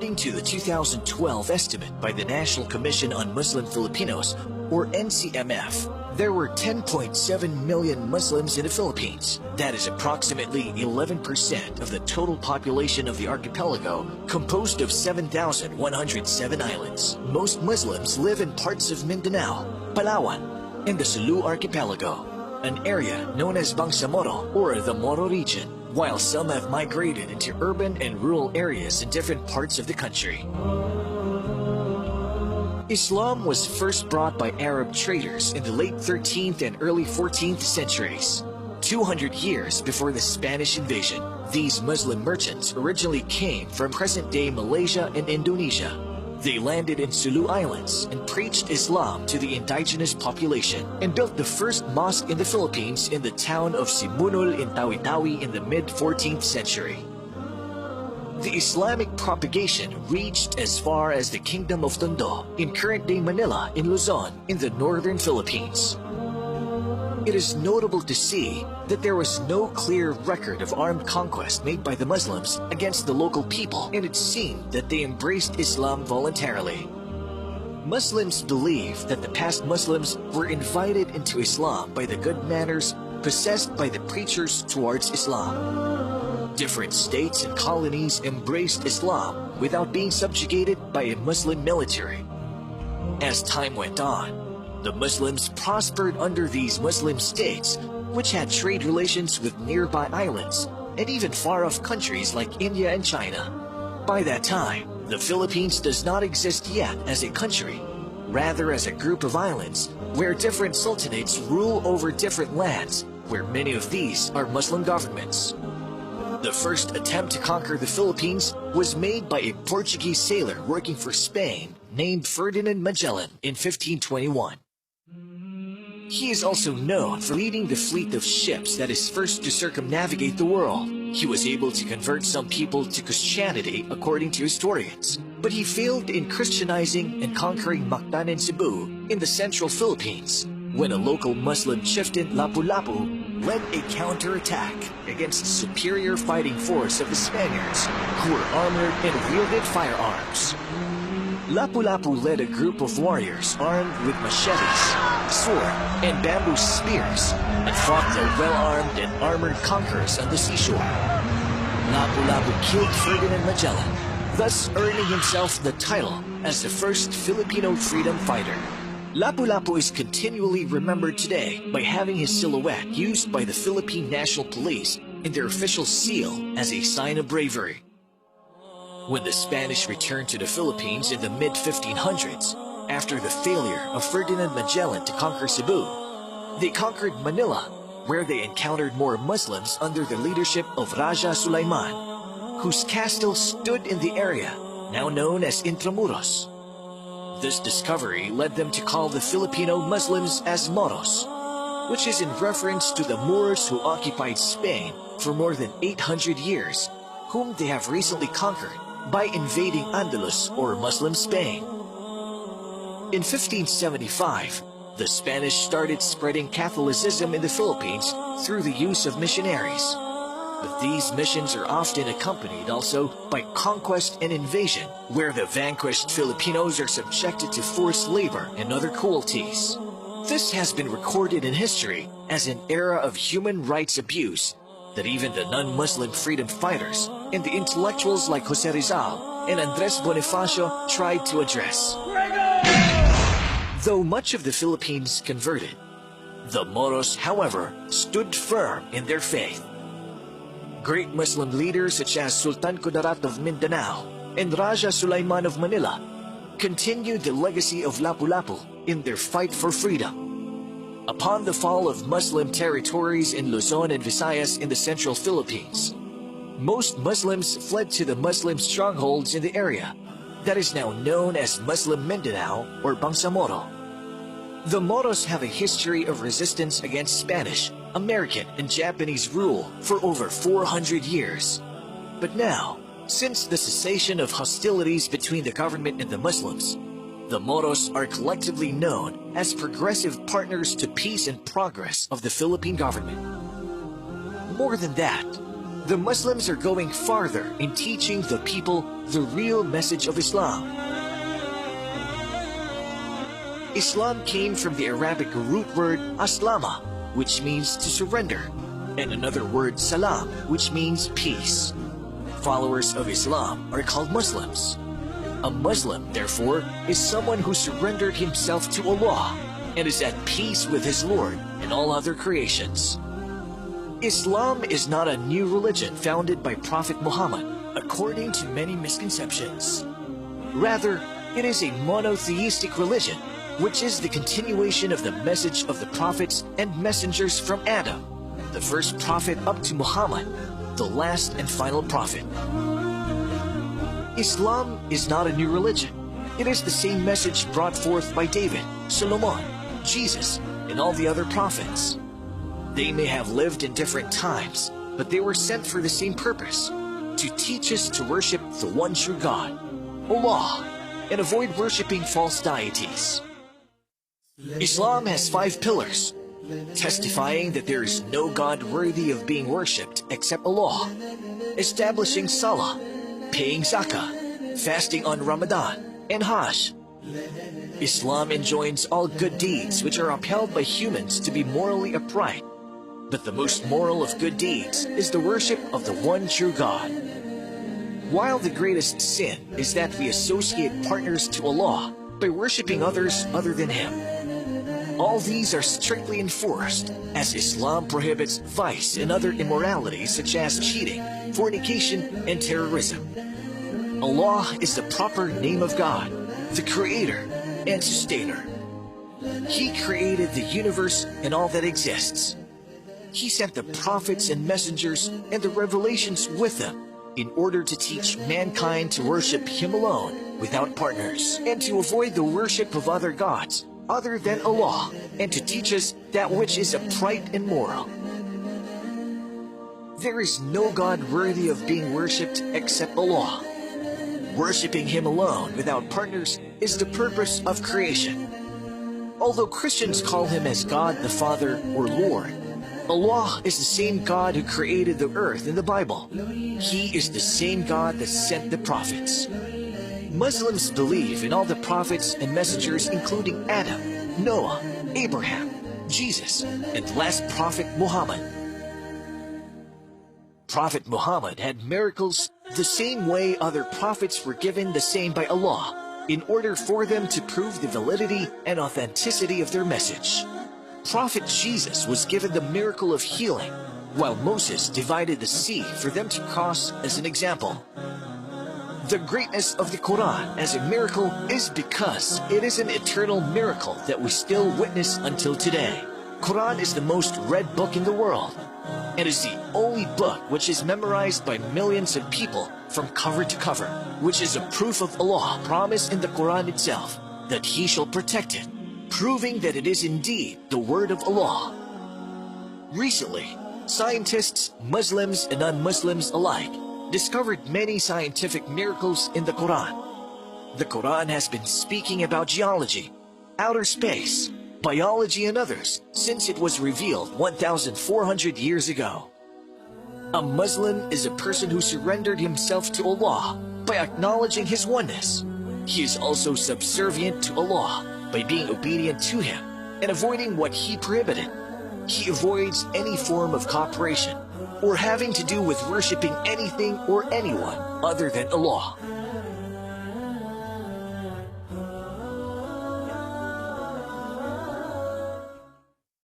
According to the 2012 estimate by the National Commission on Muslim Filipinos, or NCMF, there were 10.7 million Muslims in the Philippines. That is approximately 11% of the total population of the archipelago, composed of 7,107 islands. Most Muslims live in parts of Mindanao, Palawan, and the Sulu archipelago, an area known as Bangsamoro or the Moro region, while some have migrated into urban and rural areas in different parts of the country. Islam was first brought by Arab traders in the late 13th and early 14th centuries. 200 years before the Spanish invasion, these Muslim merchants originally came from present-day Malaysia and Indonesia. They landed in Sulu Islands and preached Islam to the indigenous population and built the first mosque in the Philippines in the town of Simunul in Tawi-Tawi in the mid-14th century. The Islamic propagation reached as far as the Kingdom of Tondo in current-day Manila in Luzon in the northern Philippines. It is notable to see that there was no clear record of armed conquest made by the Muslims against the local people, and it seemed that they embraced Islam voluntarily. Muslims believe that the past Muslims were invited into Islam by the good manners possessed by the preachers towards Islam. Different states and colonies embraced Islam without being subjugated by a Muslim military. As time went on, the Muslims prospered under these Muslim states, which had trade relations with nearby islands and even far-off countries like India and China. By that time, the Philippines does not exist yet as a country, rather as a group of islands where different sultanates rule over different lands, where many of these are Muslim governments. The first attempt to conquer the Philippines was made by a Portuguese sailor working for Spain named Ferdinand Magellan in 1521. He is also known for leading the fleet of ships that is first to circumnavigate the world. He was able to convert some people to Christianity according to historians, but he failed in Christianizing and conquering Mactan and Cebu in the central Philippines, when a local Muslim chieftain, Lapu-Lapu, led a counterattack against the superior fighting force of the Spaniards, who were armored and wielded firearms. Lapu-Lapu led a group of warriors armed with machetes, sword, and bamboo spears, and fought the well-armed and armored conquerors on the seashore. Lapu-Lapu killed Ferdinand Magellan, thus earning himself the title as the first Filipino freedom fighter. Lapu-Lapu is continually remembered today by having his silhouette used by the Philippine National Police in their official seal as a sign of bravery. When the Spanish returned to the Philippines in the mid-1500s, after the failure of Ferdinand Magellan to conquer Cebu, they conquered Manila, where they encountered more Muslims under the leadership of Raja Sulaiman, whose castle stood in the area now known as Intramuros. This discovery led them to call the Filipino Muslims as Moros, which is in reference to the Moors who occupied Spain for more than 800 years, whom they have recently conquered by invading Andalus or Muslim Spain. In 1575, the Spanish started spreading Catholicism in the Philippines through the use of missionaries. But these missions are often accompanied also by conquest and invasion, where the vanquished Filipinos are subjected to forced labor and other cruelties. This has been recorded in history as an era of human rights abuse that even the non-Muslim freedom fighters and the intellectuals like Jose Rizal and Andres Bonifacio tried to address. Though much of the Philippines converted, the Moros, however, stood firm in their faith. Great Muslim leaders such as Sultan Kudarat of Mindanao and Raja Sulaiman of Manila continued the legacy of Lapu-Lapu in their fight for freedom. Upon the fall of Muslim territories in Luzon and Visayas in the central Philippines, most Muslims fled to the Muslim strongholds in the area that is now known as Muslim Mindanao or Bangsamoro. The Moros have a history of resistance against Spanish, American, and Japanese rule for over 400 years. But now, since the cessation of hostilities between the government and the Muslims, the Moros are collectively known as progressive partners to peace and progress of the Philippine government. More than that, the Muslims are going farther in teaching the people the real message of Islam. Islam came from the Arabic root word aslama, which means to surrender, and another word salam, which means peace. Followers of Islam are called Muslims. A Muslim, therefore, is someone who surrendered himself to Allah and is at peace with his Lord and all other creations. Islam is not a new religion founded by Prophet Muhammad, according to many misconceptions. Rather, it is a monotheistic religion, which is the continuation of the message of the prophets and messengers from Adam, the first prophet, up to Muhammad, the last and final prophet. Islam is not a new religion. It is the same message brought forth by David, Solomon, Jesus, and all the other prophets. They may have lived in different times, but they were sent for the same purpose, to teach us to worship the one true God, Allah, and avoid worshiping false deities. Islam has 5 pillars, testifying that there is no God worthy of being worshipped except Allah, establishing Salah, paying Zakah, fasting on Ramadan, and Hajj. Islam enjoins all good deeds which are upheld by humans to be morally upright, but the most moral of good deeds is the worship of the one true God. While the greatest sin is that we associate partners to Allah by worshipping others other than Him. All these are strictly enforced, as Islam prohibits vice and other immoralities such as cheating, fornication, and terrorism. Allah is the proper name of God, the Creator and Sustainer. He created the universe and all that exists. He sent the prophets and messengers and the revelations with them in order to teach mankind to worship Him alone without partners, and to avoid the worship of other gods other than Allah, and to teach us that which is upright and moral. There is no God worthy of being worshipped except Allah. Worshipping Him alone without partners is the purpose of creation. Although Christians call Him as God the Father or Lord, Allah is the same God who created the earth in the Bible. He is the same God that sent the prophets. Muslims believe in all the prophets and messengers, including Adam, Noah, Abraham, Jesus, and the last prophet Muhammad. Prophet Muhammad had miracles the same way other prophets were given the same by Allah, in order for them to prove the validity and authenticity of their message. Prophet Jesus was given the miracle of healing, while Moses divided the sea for them to cross as an example. The greatness of the Quran as a miracle is because it is an eternal miracle that we still witness until today. Quran is the most read book in the world, and is the only book which is memorized by millions of people from cover to cover, which is a proof of Allah's promise in the Quran itself, that He shall protect it, proving that it is indeed the word of Allah. Recently, scientists, Muslims and non-Muslims alike, discovered many scientific miracles in the Quran. The Quran has been speaking about geology, outer space, biology and others since it was revealed 1,400 years ago. A Muslim is a person who surrendered himself to Allah by acknowledging His oneness. He is also subservient to Allah by being obedient to Him and avoiding what He prohibited. He avoids any form of cooperation or having to do with worshipping anything or anyone other than Allah.